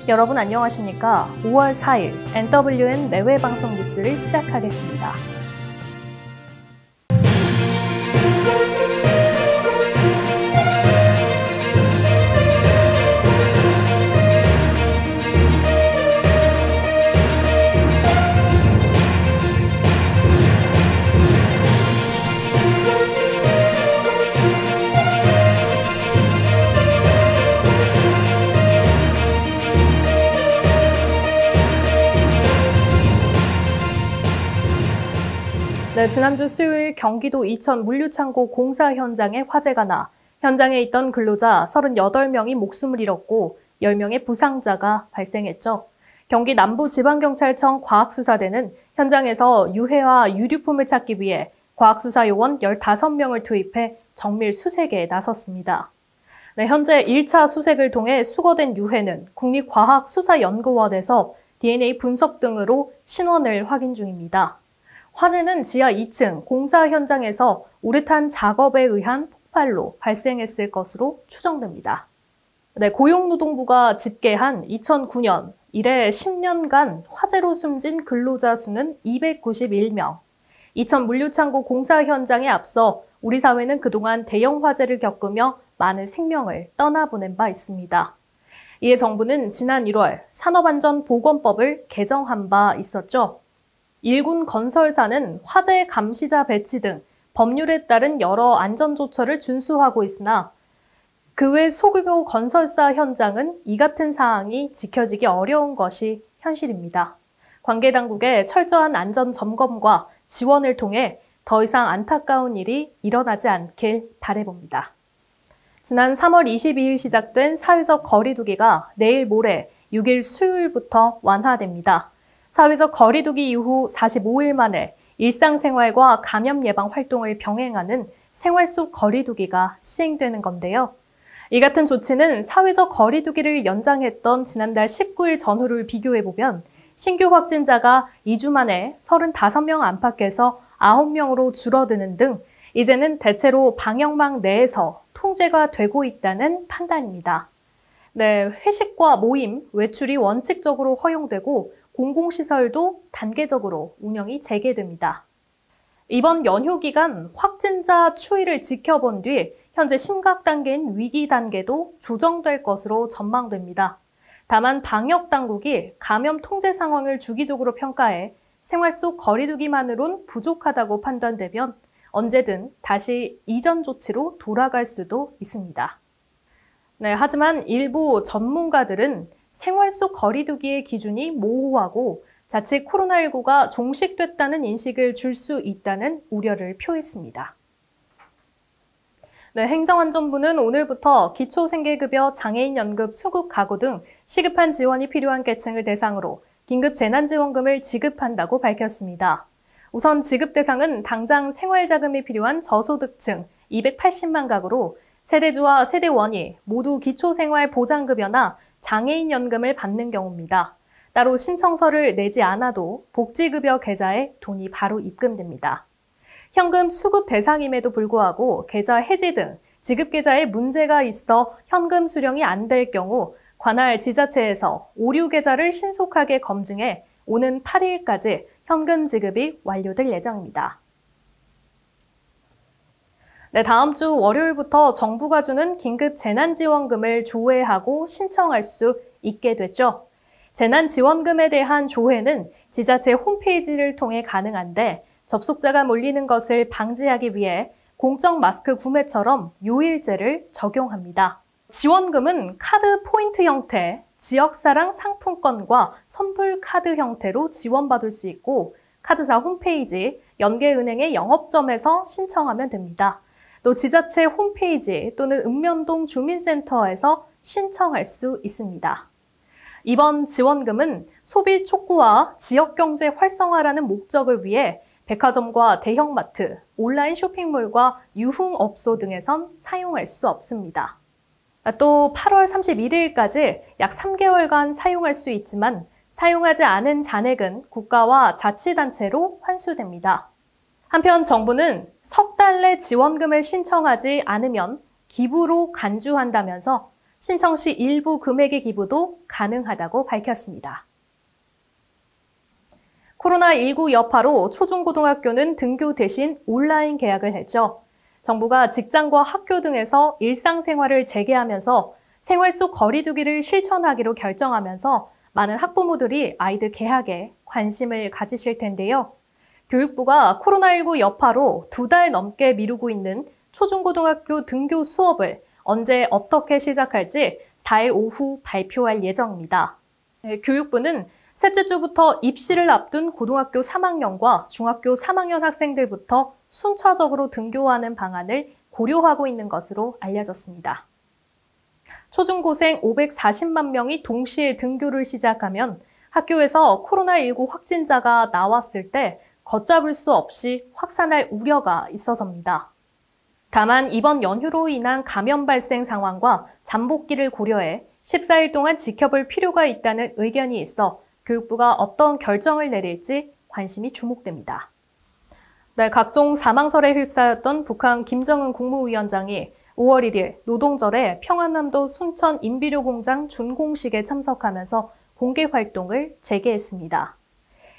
여러분 안녕하십니까? 5월 4일 NWN 내외 방송 뉴스를 시작하겠습니다. 네, 지난주 수요일 경기도 이천 물류창고 공사 현장에 화재가 나 현장에 있던 근로자 38명이 목숨을 잃었고 10명의 부상자가 발생했죠. 경기 남부지방경찰청 과학수사대는 현장에서 유해와 유류품을 찾기 위해 과학수사요원 15명을 투입해 정밀 수색에 나섰습니다. 네, 현재 1차 수색을 통해 수거된 유해는 국립과학수사연구원에서 DNA 분석 등으로 신원을 확인 중입니다. 화재는 지하 2층 공사 현장에서 우레탄 작업에 의한 폭발로 발생했을 것으로 추정됩니다. 네, 고용노동부가 집계한 2009년 이래 10년간 화재로 숨진 근로자 수는 291명. 이천 물류창고 공사 현장에 앞서 우리 사회는 그동안 대형 화재를 겪으며 많은 생명을 떠나보낸 바 있습니다. 이에 정부는 지난 1월 산업안전보건법을 개정한 바 있었죠. 일군 건설사는 화재 감시자 배치 등 법률에 따른 여러 안전조처를 준수하고 있으나 그 외 소규모 건설사 현장은 이 같은 사항이 지켜지기 어려운 것이 현실입니다. 관계당국의 철저한 안전점검과 지원을 통해 더 이상 안타까운 일이 일어나지 않길 바라봅니다. 지난 3월 22일 시작된 사회적 거리두기가 내일 모레 6일 수요일부터 완화됩니다. 사회적 거리두기 이후 45일 만에 일상생활과 감염 예방 활동을 병행하는 생활 속 거리두기가 시행되는 건데요. 이 같은 조치는 사회적 거리두기를 연장했던 지난달 19일 전후를 비교해보면 신규 확진자가 2주 만에 35명 안팎에서 9명으로 줄어드는 등 이제는 대체로 방역망 내에서 통제가 되고 있다는 판단입니다. 네, 회식과 모임, 외출이 원칙적으로 허용되고 공공시설도 단계적으로 운영이 재개됩니다. 이번 연휴 기간 확진자 추이를 지켜본 뒤 현재 심각 단계인 위기 단계도 조정될 것으로 전망됩니다. 다만 방역 당국이 감염 통제 상황을 주기적으로 평가해 생활 속 거리두기만으론 부족하다고 판단되면 언제든 다시 이전 조치로 돌아갈 수도 있습니다. 네, 하지만 일부 전문가들은 생활 속 거리두기의 기준이 모호하고 자칫 코로나19가 종식됐다는 인식을 줄 수 있다는 우려를 표했습니다. 네, 행정안전부는 오늘부터 기초생계급여, 장애인연금, 수급가구 등 시급한 지원이 필요한 계층을 대상으로 긴급 재난지원금을 지급한다고 밝혔습니다. 우선 지급 대상은 당장 생활자금이 필요한 저소득층 280만 가구로 세대주와 세대원이 모두 기초생활보장급여나 장애인연금을 받는 경우입니다. 따로 신청서를 내지 않아도 복지급여 계좌에 돈이 바로 입금됩니다. 현금 수급 대상임에도 불구하고 계좌 해지 등 지급계좌에 문제가 있어 현금 수령이 안 될 경우 관할 지자체에서 오류 계좌를 신속하게 검증해 오는 8일까지 현금 지급이 완료될 예정입니다. 네, 다음 주 월요일부터 정부가 주는 긴급 재난지원금을 조회하고 신청할 수 있게 됐죠. 재난지원금에 대한 조회는 지자체 홈페이지를 통해 가능한데 접속자가 몰리는 것을 방지하기 위해 공적 마스크 구매처럼 요일제를 적용합니다. 지원금은 카드 포인트 형태, 지역사랑 상품권과 선불 카드 형태로 지원받을 수 있고 카드사 홈페이지, 연계은행의 영업점에서 신청하면 됩니다. 또 지자체 홈페이지 또는 읍면동 주민센터에서 신청할 수 있습니다. 이번 지원금은 소비 촉구와 지역경제 활성화라는 목적을 위해 백화점과 대형마트, 온라인 쇼핑몰과 유흥업소 등에선 사용할 수 없습니다. 또 8월 31일까지 약 3개월간 사용할 수 있지만 사용하지 않은 잔액은 국가와 자치단체로 환수됩니다. 한편 정부는 석 달 내 지원금을 신청하지 않으면 기부로 간주한다면서 신청 시 일부 금액의 기부도 가능하다고 밝혔습니다. 코로나19 여파로 초중고등학교는 등교 대신 온라인 개학을 했죠. 정부가 직장과 학교 등에서 일상생활을 재개하면서 생활 속 거리 두기를 실천하기로 결정하면서 많은 학부모들이 아이들 개학에 관심을 가지실 텐데요. 교육부가 코로나19 여파로 2달 넘게 미루고 있는 초중고등학교 등교 수업을 언제 어떻게 시작할지 4일 오후 발표할 예정입니다. 교육부는 셋째 주부터 입시를 앞둔 고등학교 3학년과 중학교 3학년 학생들부터 순차적으로 등교하는 방안을 고려하고 있는 것으로 알려졌습니다. 초중고생 540만 명이 동시에 등교를 시작하면 학교에서 코로나19 확진자가 나왔을 때 걷잡을 수 없이 확산할 우려가 있어서입니다. 다만 이번 연휴로 인한 감염 발생 상황과 잠복기를 고려해 14일 동안 지켜볼 필요가 있다는 의견이 있어 교육부가 어떤 결정을 내릴지 관심이 주목됩니다. 네, 각종 사망설에 휩싸였던 북한 김정은 국무위원장이 5월 1일 노동절에 평안남도 순천 인비료 공장 준공식에 참석하면서 공개 활동을 재개했습니다.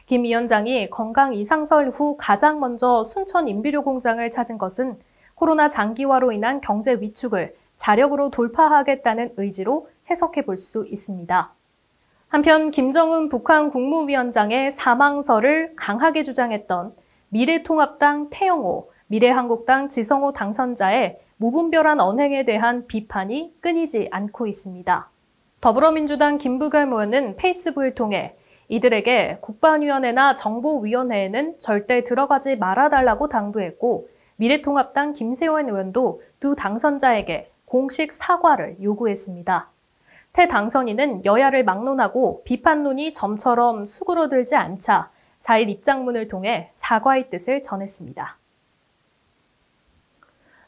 김 위원장이 건강 이상설 후 가장 먼저 순천 인비료 공장을 찾은 것은 코로나 장기화로 인한 경제 위축을 자력으로 돌파하겠다는 의지로 해석해 볼 수 있습니다. 한편 김정은 북한 국무위원장의 사망설을 강하게 주장했던 미래통합당 태영호, 미래한국당 지성호 당선자의 무분별한 언행에 대한 비판이 끊이지 않고 있습니다. 더불어민주당 김부겸 의원은 페이스북을 통해 이들에게 국방위원회나 정보위원회에는 절대 들어가지 말아달라고 당부했고 미래통합당 김세원 의원도 두 당선자에게 공식 사과를 요구했습니다. 태 당선인은 여야를 막론하고 비판론이 점처럼 수그러들지 않자 4일 입장문을 통해 사과의 뜻을 전했습니다.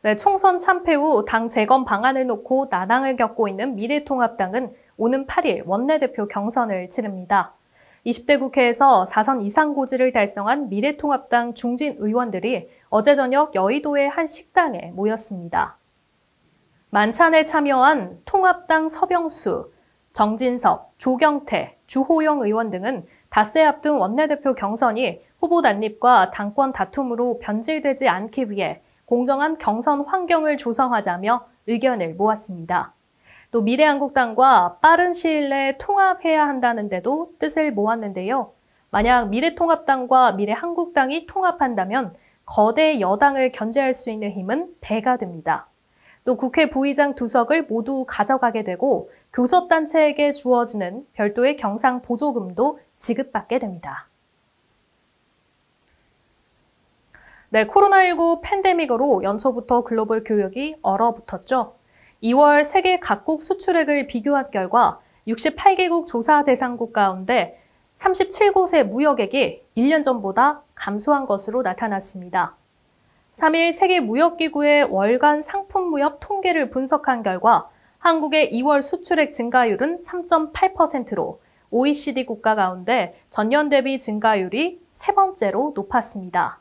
네, 총선 참패 후 당 재건 방안을 놓고 난항을 겪고 있는 미래통합당은 오는 8일 원내대표 경선을 치릅니다. 20대 국회에서 4선 이상 고지를 달성한 미래통합당 중진 의원들이 어제 저녁 여의도의 한 식당에 모였습니다. 만찬에 참여한 통합당 서병수, 정진석, 조경태, 주호영 의원 등은 닷새 앞둔 원내대표 경선이 후보 난립과 당권 다툼으로 변질되지 않기 위해 공정한 경선 환경을 조성하자며 의견을 모았습니다. 또 미래한국당과 빠른 시일 내에 통합해야 한다는 데도 뜻을 모았는데요. 만약 미래통합당과 미래한국당이 통합한다면 거대 여당을 견제할 수 있는 힘은 배가 됩니다. 또 국회 부의장 2석을 모두 가져가게 되고 교섭단체에게 주어지는 별도의 경상 보조금도 지급받게 됩니다. 네, 코로나19 팬데믹으로 연초부터 글로벌 교역이 얼어붙었죠. 2월 세계 각국 수출액을 비교한 결과 68개국 조사 대상국 가운데 37곳의 무역액이 1년 전보다 감소한 것으로 나타났습니다. 3일 세계무역기구의 월간 상품무역 통계를 분석한 결과 한국의 2월 수출액 증가율은 3.8%로 OECD 국가 가운데 전년 대비 증가율이 세 번째로 높았습니다.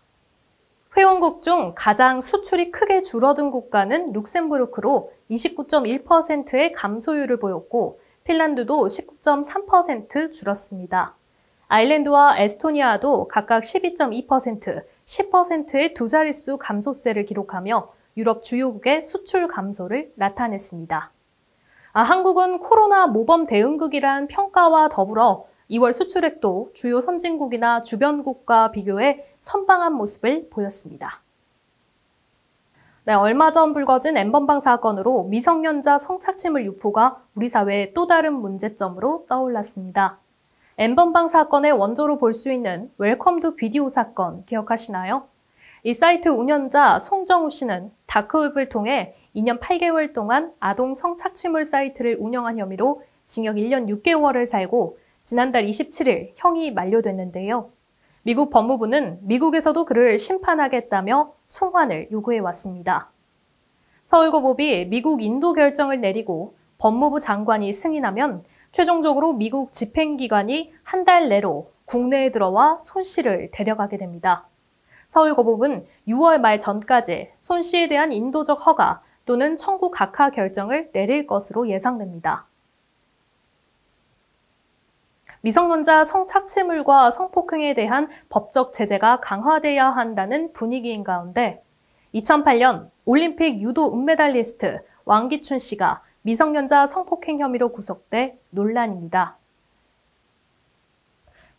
회원국 중 가장 수출이 크게 줄어든 국가는 룩셈부르크로 29.1%의 감소율을 보였고 핀란드도 19.3% 줄었습니다. 아일랜드와 에스토니아도 각각 12.2%, 10%의 두 자릿수 감소세를 기록하며 유럽 주요국의 수출 감소를 나타냈습니다. 한국은 코로나 모범 대응국이란 평가와 더불어 2월 수출액도 주요 선진국이나 주변국과 비교해 선방한 모습을 보였습니다. 네, 얼마 전 불거진 N번방 사건으로 미성년자 성착취물 유포가 우리 사회의 또 다른 문제점으로 떠올랐습니다. N번방 사건의 원조로 볼 수 있는 웰컴 투 비디오 사건 기억하시나요? 이 사이트 운영자 송정우 씨는 다크웹을 통해 2년 8개월 동안 아동 성착취물 사이트를 운영한 혐의로 징역 1년 6개월을 살고 지난달 27일 형이 만료됐는데요. 미국 법무부는 미국에서도 그를 심판하겠다며 송환을 요구해왔습니다. 서울고법이 미국 인도 결정을 내리고 법무부 장관이 승인하면 최종적으로 미국 집행기관이 한 달 내로 국내에 들어와 손 씨를 데려가게 됩니다. 서울고법은 6월 말 전까지 손 씨에 대한 인도적 허가, 또는 청구 각하 결정을 내릴 것으로 예상됩니다. 미성년자 성착취물과 성폭행에 대한 법적 제재가 강화돼야 한다는 분위기인 가운데 2008년 올림픽 유도 은메달리스트 왕기춘 씨가 미성년자 성폭행 혐의로 구속돼 논란입니다.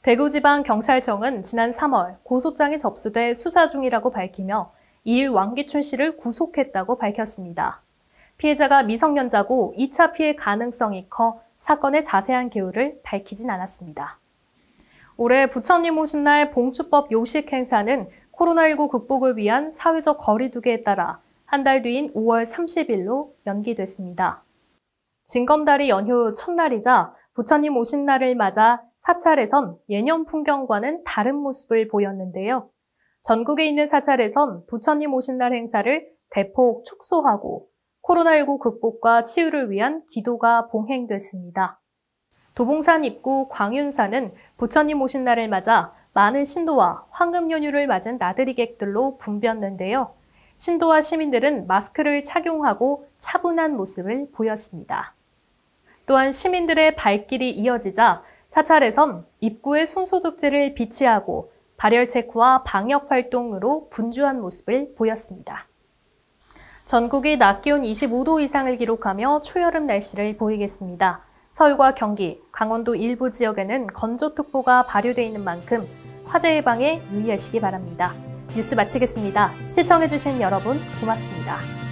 대구지방경찰청은 지난 3월 고소장이 접수돼 수사 중이라고 밝히며 2일 왕기춘 씨를 구속했다고 밝혔습니다. 피해자가 미성년자고 2차 피해 가능성이 커 사건의 자세한 개요를 밝히진 않았습니다. 올해 부처님 오신 날 봉축법 요식 행사는 코로나19 극복을 위한 사회적 거리 두기에 따라 한 달 뒤인 5월 30일로 연기됐습니다. 징검다리 연휴 첫날이자 부처님 오신 날을 맞아 사찰에선 예년 풍경과는 다른 모습을 보였는데요. 전국에 있는 사찰에선 부처님 오신 날 행사를 대폭 축소하고 코로나19 극복과 치유를 위한 기도가 봉행됐습니다. 도봉산 입구 광윤산은 부처님 오신 날을 맞아 많은 신도와 황금 연휴를 맞은 나들이객들로 붐볐는데요. 신도와 시민들은 마스크를 착용하고 차분한 모습을 보였습니다. 또한 시민들의 발길이 이어지자 사찰에선 입구에 손소독제를 비치하고 발열 체크와 방역 활동으로 분주한 모습을 보였습니다. 전국이 낮 기온 25도 이상을 기록하며 초여름 날씨를 보이겠습니다. 서울과 경기, 강원도 일부 지역에는 건조특보가 발효되어 있는 만큼 화재 예방에 유의하시기 바랍니다. 뉴스 마치겠습니다. 시청해주신 여러분 고맙습니다.